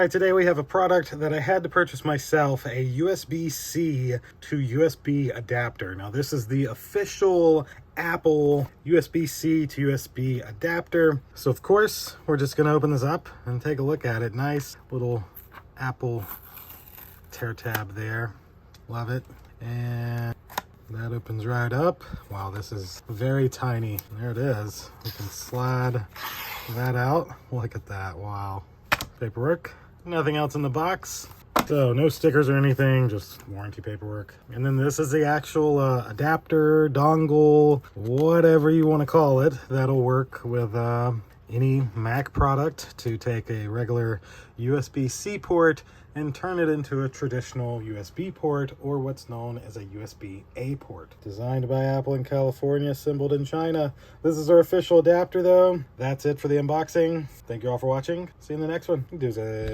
right, today we have a product that I had to purchase myself, a USB-C to USB adapter. Now this is the official Apple USB-C to USB adapter. So of course, we're just gonna open this up and take a look at it. Nice little Apple tear tab there. Love it. And that opens right up. Wow, this is very tiny. There it is. We can slide that out. Look at that, wow. Paperwork, nothing else in the box. So no stickers or anything, just warranty paperwork. And then this is the actual adapter, dongle, whatever you want to call it, that'll work with any Mac product to take a regular USB-C port and turn it into a traditional USB port, or what's known as a USB-A port. Designed by Apple in California, assembled in China. This is our official adapter though. That's it for the unboxing. Thank you all for watching. See you in the next one. Deuces.